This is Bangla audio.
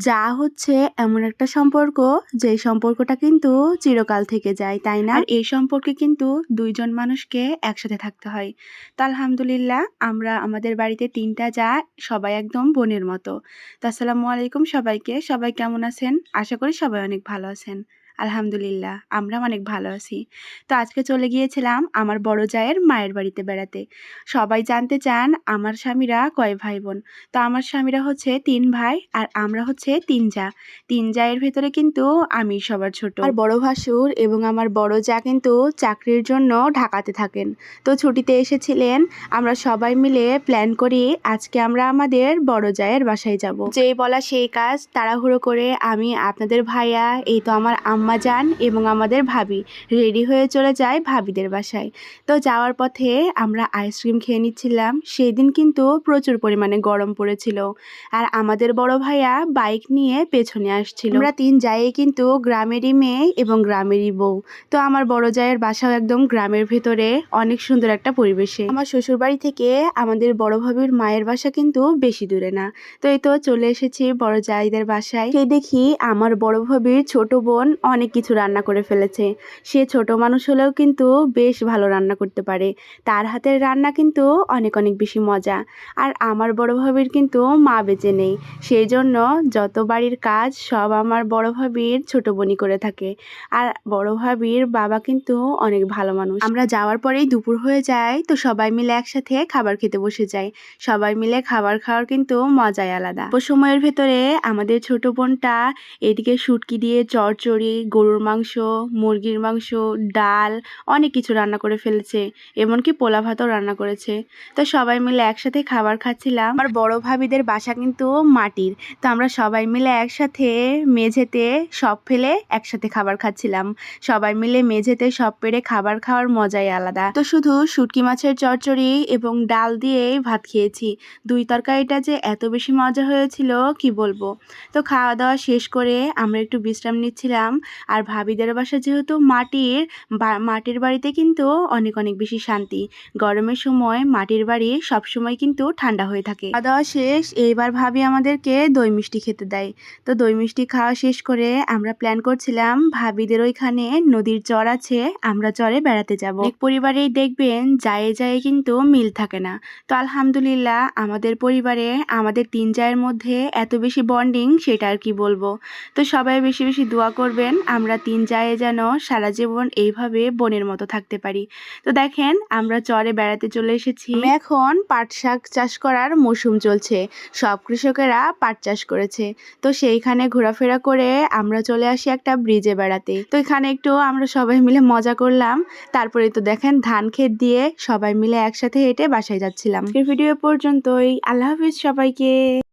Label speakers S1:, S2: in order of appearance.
S1: যা হচ্ছে এমন একটা সম্পর্ক, যে সম্পর্কটা কিন্তু চিরকাল থেকে যায়, তাই না? আর এই সম্পর্কে কিন্তু দুইজন মানুষকে একসাথে থাকতে হয়। তো আলহামদুলিল্লাহ আমরা আমাদের বাড়িতে 3টা যা, সবাই একদম বোনের মতো। তো আসসালামু আলাইকুম সবাইকে। সবাই কেমন আছেন? আশা করি সবাই অনেক ভালো আছেন। আলহামদুলিল্লাহ আমরা অনেক ভালো আছি। তো আজকে চলে গিয়েছিলাম আমার বড় জায়ের মায়ের বাড়িতে বেড়াতে। সবাই জানতে চান আমার স্বামীরা কয় ভাই বোন। তো আমার স্বামীরা হচ্ছে 3 ভাই আর আমরা হচ্ছে 3 জা। 3 জায়ের ভেতরে কিন্তু আমি সবার ছোট। আর বড় ভাসুর এবং আমার বড় জা কিন্তু চাকরির জন্য ঢাকাতে থাকেন। তো ছুটিতে এসেছিলেন, আমরা সবাই মিলে প্ল্যান করি আজকে আমরা আমাদের বড় জায়ের বাসায় যাব। যেই বলা সেই কাজ, তাড়াহুড়ো করে আমি, আপনাদের ভাইয়া, এই তো আমার আম্মা জান এবং আমাদের ভাবি রেডি হয়ে চলে যায় ভাবিদের বাসায়। তো যাওয়ার পথে আমরা আইসক্রিম খেয়ে নিচ্ছিলাম। সেই দিন কিন্তু প্রচুর পরিমাণে গরম পড়েছিল আর আমাদের বড় ভাইয়া বাইক নিয়ে পেছনে আসছিল। আমরা 3 জায়েই কিন্তু গ্রামেরই মেয়ে এবং গ্রামেরই বউ। তো আমার বড় জায়ের বাসাও একদম গ্রামের ভেতরে, অনেক সুন্দর একটা পরিবেশে। আমার শ্বশুর বাড়ি থেকে আমাদের বড় ভাবির মায়ের বাসা কিন্তু বেশি দূরে না। তো এই তো চলে এসেছি বড় জায়েদের বাসায়। সেই দেখি আমার বড় ভাবির ছোট বোন অনেক কিছু রান্না করে ফেলেছে। সে ছোট মানুষ হলেও কিন্তু বেশ ভালো রান্না করতে পারে। তার হাতের রান্না কিন্তু অনেক অনেক বেশি মজা। আর আমার বড় ভাবির কিন্তু মা বেঁচে নেই, সেই জন্য যত বাড়ির কাজ সব আমার বড় ভাবির ছোট বোনই করে থাকে। আর বড় ভাবির বাবা কিন্তু অনেক ভালো মানুষ। আমরা যাওয়ার পরেই দুপুর হয়ে যায়, তো সবাই মিলে একসাথে খাবার খেতে বসে যাই। সবাই মিলে খাবার খাওয়ার কিন্তু মজাই আলাদা। অল্প সময়ের ভেতরে আমাদের ছোট বোনটা এদিকে শুটকি দিয়ে চচ্চড়ি, গরুর মাংস, মুরগির মাংস, ডাল অনেক কিছু রান্না করে ফেলেছে, এমনকি পোলা ভাতও রান্না করেছে। তো সবাই মিলে একসাথে খাবার খাচ্ছিলাম। আমার বড় ভাবিদের বাসা কিন্তু মাটির, তো আমরা সবাই মিলে একসাথে মেঝেতে সব ফেলে একসাথে খাবার খাচ্ছিলাম। সবাই মিলে মেঝেতে সব পেরে খাবার খাওয়ার মজাই আলাদা। তো শুধু শুটকি মাছের চচ্চড়ি এবং ডাল দিয়েই ভাত খেয়েছি। 2 তরকারিটা যে এত বেশি মজা হয়েছিল কি বলবো। তো খাওয়া দাওয়া শেষ করে আমরা একটু বিশ্রাম নিচ্ছিলাম। আর ভাবিদের বাসা যেহেতু মাটির বাড়িতে কিন্তু অনেক অনেক বেশি শান্তি। গরমের সময় মাটির বাড়ি সবসময় কিন্তু ঠান্ডা হয়ে থাকে। খাওয়া দাওয়া শেষ, এইবার ভাবি আমাদেরকে দই মিষ্টি খেতে দেয়। তো দই মিষ্টি খাওয়া শেষ করে আমরা প্ল্যান করছিলাম ভাবিদের ওইখানে নদীর চর আছে, আমরা চরে বেড়াতে যাব। অনেক পরিবারেই দেখবেন যায় যায় কিন্তু মিল থাকে না। তো আলহামদুলিল্লাহ আমাদের পরিবারে আমাদের 3 জায়ের মধ্যে এত বেশি বন্ডিং, সেটা আর কি বলবো। তো সবাই বেশি বেশি দোয়া করবেন আমরা 3 জায়ে যেন সারা জীবন এইভাবে বোনের মতো থাকতে পারি। তো দেখেন আমরা চরে বেড়াতে চলে এসেছি। এখন পাট শাক চাষ করার মৌসুম চলছে, সব কৃষকেরা পাট চাষ করেছে। তো সেইখানে ঘোরাফেরা করে আমরা চলে আসি একটা ব্রিজে বেড়াতে। তো এখানে একটু আমরা সবাই মিলে মজা করলাম। তারপরে তো দেখেন ধান ক্ষেত দিয়ে সবাই মিলে একসাথে হেঁটে বাসায় যাচ্ছিলাম। এই ভিডিও পর্যন্তই। আল্লাহ হাফিজ সবাইকে।